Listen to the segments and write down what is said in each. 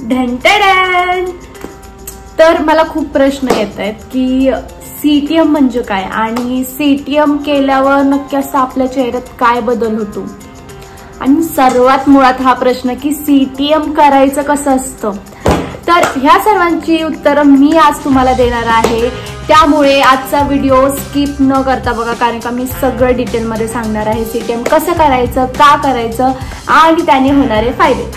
ढंटडन. तर मला खूप प्रश्न येत आहेत की सीटीएम म्हणजे काय आणि सीटीएम केल्यावर नक्की असं आपल्या चेहऱ्यात काय बदल होतो, आणि सर्वात मुळात हा प्रश्न की सीटीएम करायचं कसं असतं. तर ह्या सर्वांची उत्तरं मी आज तुम्हाला देणार आहे. त्यामुळे आजचा व्हिडिओ स्किप न करता बघा, कारण का मी सगळं डिटेलमध्ये सांगणार आहे. सीटीएम कसं करायचं, का करायचं आणि त्याने होणारे फायदे.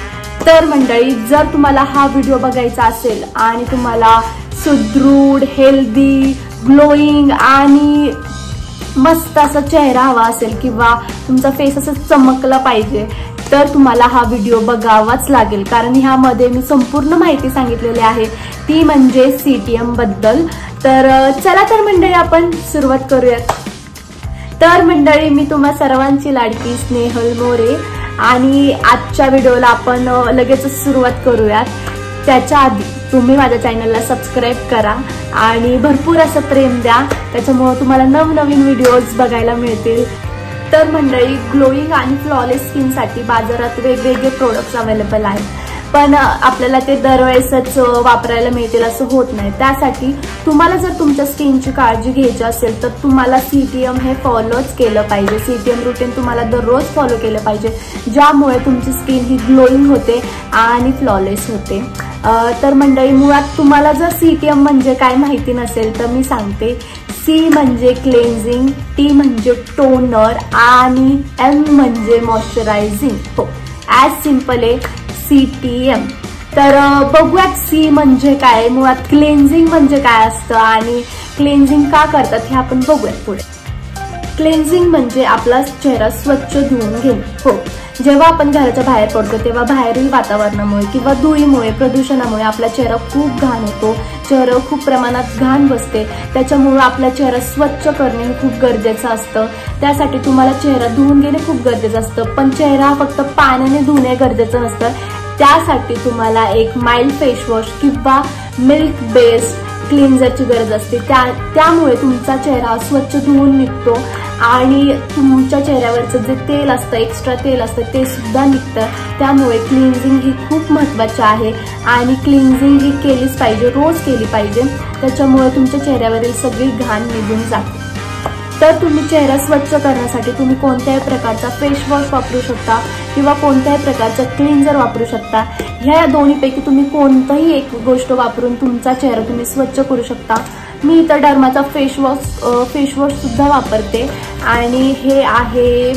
तर मंडळी, जर तुम्हाला हा व्हिडिओ बघायचा असेल आणि तुम्हाला सुदृढ, हेल्दी, ग्लोईंग आणि मस्त असा चेहरा हवा असेल किंवा तुमचा फेस असं चमकला पाहिजे, तर तुम्हाला हा व्हिडिओ बघावाच लागेल. कारण ह्यामध्ये मी संपूर्ण माहिती सांगितलेली आहे, ती म्हणजे सीटीएम बद्दल. तर चला तर मंडळी, आपण सुरुवात करूयात. तर मंडळी, मी तुम्हा सर्वांची लाडकी स्नेहल मोरे, आणि आजच्या व्हिडिओला आपण लगेच सुरुवात करूयात. त्याच्या आधी तुम्ही माझ्या चॅनलला सबस्क्राईब करा आणि भरपूर असं प्रेम द्या, त्याच्यामुळे तुम्हाला नवनवीन व्हिडिओज बघायला मिळतील. तर मंडळी, ग्लोईंग आणि फ्लॉलेस स्किनसाठी बाजारात वेगवेगळे प्रोडक्ट्स अवेलेबल आहेत, पण आपल्याला ते दरवेळेसच वापरायला मिळतील असं होत नाही. त्यासाठी तुम्हाला जर तुमच्या स्किनची काळजी घ्यायची असेल तर तुम्हाला सीटीएम हे फॉलोच केलं पाहिजे. सीटीएम रुटीन तुम्हाला दररोज फॉलो केलं पाहिजे, ज्यामुळे तुमची स्किन ही ग्लोईंग होते आणि फ्लॉलेस होते. तर मंडळी, मुळात तुम्हाला जर सीटीएम म्हणजे काय माहिती नसेल तर मी सांगते. सी म्हणजे क्लेन्झिंग, टी म्हणजे टोनर आणि एम म्हणजे मॉइश्चरायझिंग. हो, ॲज सिम्पल आहे सीटीएम. तर बघूयात सी म्हणजे काय, मुळात क्लेन्झिंग म्हणजे काय असतं आणि क्लेन्झिंग का करतात हे आपण बघूयात पुढे. क्लेन्झिंग म्हणजे आपला चेहरा स्वच्छ धुवून घेणे. हो, जेव्हा आपण घराच्या बाहेर पडतो तेव्हा बाहेरील वातावरणामुळे किंवा धुळीमुळे, प्रदूषणामुळे आपला चेहरा खूप घाण होतो, चेहरा खूप प्रमाणात घाण बसते. त्याच्यामुळे आपला चेहरा स्वच्छ करणे हे खूप गरजेचं असतं. त्यासाठी तुम्हाला चेहरा धुवून घेणे खूप गरजेचं असतं, पण चेहरा फक्त पाण्याने धुणे गरजेचं नसतं. त्यासाठी तुम्हाला एक माइल्ड फेसवॉश किंवा मिल्क बेस्ड क्लिन्झरची गरज असते. त्यामुळे तुमचा चेहरा स्वच्छ धुवून निघतो आणि तुमच्या चेहऱ्यावरचं जे तेल असतं, एक्स्ट्रा तेल असतं, ते सुद्धा निघतं. त्यामुळे क्लिन्झिंग ही खूप महत्त्वाची आहे आणि क्लिन्झिंग ही केलीच पाहिजे, रोज केली पाहिजे. त्याच्यामुळे तुमच्या चेहऱ्यावरील सगळी घाण निघून जाते. तर तुम्ही चेहरा स्वच्छ करण्यासाठी तुम्ही कोणत्याही प्रकारचा फेस वॉश वापरू शकता किंवा कोणत्याही प्रकारचं क्लिन्झर वापरू शकता. ह्या दोन्हीपैकी तुम्ही कोणताही एक गोष्ट वापरून तुमचा चेहरा तुम्ही स्वच्छ करू शकता. मी इतर डर्माचा फेस वॉश सुद्धा वापरते आणि हे आहे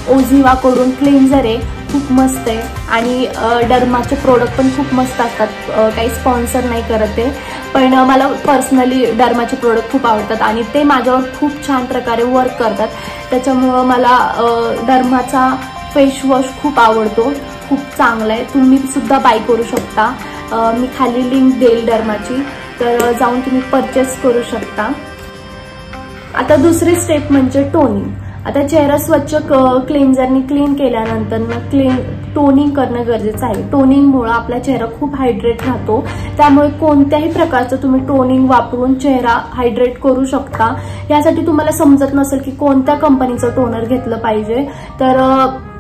ओझिवाकडून क्लिन्झर आहे, खूप मस्त आहे. आणि डर्माचे प्रोडक्ट पण खूप मस्त असतात, काही स्पॉन्सर नाही करत आहे, पण मला पर्सनली डर्माचे प्रोडक्ट खूप आवडतात आणि ते माझ्यावर खूप छान प्रकारे वर्क करतात. त्याच्यामुळं मला डर्माचा फेस वॉश खूप आवडतो, खूप चांगला आहे. तुम्ही सुद्धा बाय करू शकता. मी खाली लिंक देईल डर्माची, तर जाऊन तुम्ही परचेस करू शकता. आता दुसरी स्टेप म्हणजे टोनिंग. आता चेहरा स्वच्छ क्लिन्झरने क्लीन केल्यानंतर टोनिंग करणं गरजेचं आहे. टोनिंगमुळे आपला चेहरा खूप हायड्रेट राहतो. त्यामुळे कोणत्याही प्रकारचं तुम्ही टोनिंग वापरून चेहरा हायड्रेट करू शकता. यासाठी तुम्हाला समजत नसेल की कोणत्या कंपनीचं टोनर घेतलं पाहिजे, तर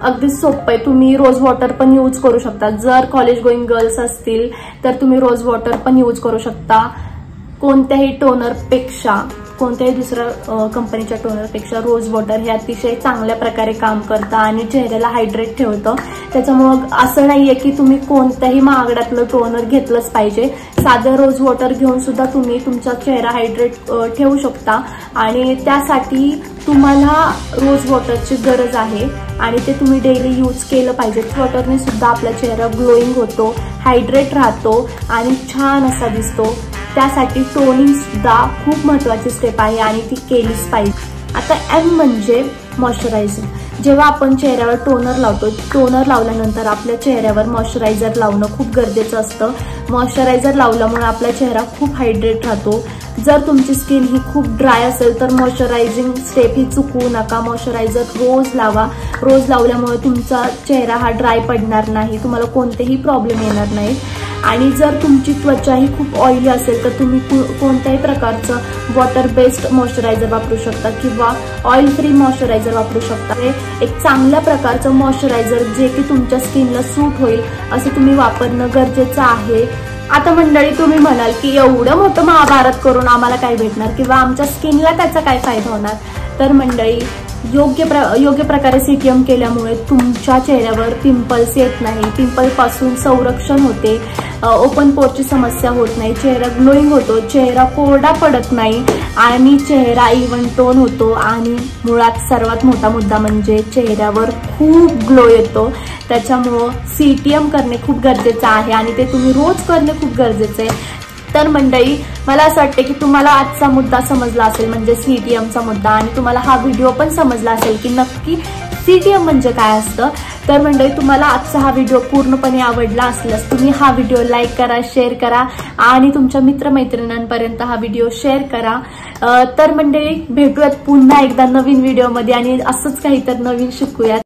अगदी सोपं आहे. तुम्ही रोज वॉटर पण यूज करू शकता. जर कॉलेज गोईंग गर्ल्स असतील तर तुम्ही रोज वॉटर पण यूज करू शकता. कोणत्याही टोनरपेक्षा, कोणत्याही दुसऱ्या कंपनीच्या टोनरपेक्षा रोज वॉटर हे अतिशय चांगल्या प्रकारे काम करतं आणि चेहऱ्याला हायड्रेट ठेवतं. त्याच्यामुळं असं नाहीये की तुम्ही कोणत्याही महागड्यातलं टोनर घेतलंच पाहिजे. साधं रोज वॉटर घेऊन सुद्धा तुम्ही तुमचा चेहरा हायड्रेट ठेवू शकता आणि त्यासाठी तुम्हाला रोज वॉटरची गरज आहे आणि ते तुम्ही डेली यूज केलं पाहिजे. वॉटरने सुद्धा आपला चेहरा ग्लोईंग होतो, हायड्रेट राहतो आणि छान असा दिसतो. त्यासाठी टोनिंग सुद्धा खूप महत्त्वाची स्टेप आहे आणि ती केलीच पाहिजे. आता एम म्हणजे मॉइश्चरायझिंग. जेव्हा आपण चेहऱ्यावर टोनर लावतो, टोनर लावल्यानंतर आपल्या चेहऱ्यावर मॉइश्चरायझर लावणं खूप गरजेचं असतं. मॉइश्चरायझर लावल्यामुळे आपला चेहरा खूप हायड्रेट राहतो. जर तुमची स्किन ही खूप ड्राय असेल तर मॉइश्चरायझिंग स्टेप ही चुकवू नका. मॉइश्चरायझर रोज लावा. रोज लावल्यामुळे तुमचा चेहरा हा ड्राय पडणार नाही, तुम्हाला कोणतेही प्रॉब्लेम येणार नाही. आणि जर तुमची त्वचा ही खूप ऑइली असेल तर तुम्ही कोणत्याही प्रकारचं वॉटर बेस्ड मॉइश्चरायझर वापरू शकता किंवा ऑइल फ्री मॉइश्चरायझर वापरू शकता. हे एक चांगल्या प्रकारचं मॉइश्चरायझर जे की तुमच्या स्किनला सूट होईल असं तुम्ही वापरणं गरजेचं आहे. आता मंडळी तुम्ही म्हणाल की एवढं मोठं महाभारत करून आम्हाला काय भेटणार किंवा आमच्या स्किनला त्याचा काय फायदा होणार. तर मंडळी योग्य प्रकारे सीटीएम केल्यामुळे तुमच्या चेहऱ्यावर पिंपल्स येत नाही, पिंपल पासून संरक्षण होते, ओपन पोरची समस्या होत नाही, चेहरा ग्लोईंग होतो, चेहरा कोरडा पडत नाही आणि चेहरा इव्हन टोन होतो. आणि मुळात सर्वात मोठा मुद्दा म्हणजे चेहऱ्यावर खूप ग्लो येतो. त्याच्यामुळं सीटीएम करणे खूप गरजेचं आहे आणि ते तुम्ही रोज करणे खूप गरजेचं आहे. तर मंडळी मला असं वाटतं की तुम्हाला आजचा मुद्दा समजला असेल, म्हणजे सीटीएमचा मुद्दा, आणि तुम्हाला हा व्हिडिओ पण समजला असेल की नक्की सीटीएम म्हणजे काय असतं. तर मंडळी तुम्हाला आजचा हा व्हिडिओ पूर्णपणे आवडला असल्यास तुम्ही हा व्हिडिओ लाईक करा, शेअर करा आणि तुमच्या मित्रमैत्रिणींपर्यंत हा व्हिडिओ शेअर करा. तर मंडळी भेटूयात पुन्हा एकदा नवीन व्हिडिओमध्ये आणि असंच काहीतरी नवीन शिकूयात.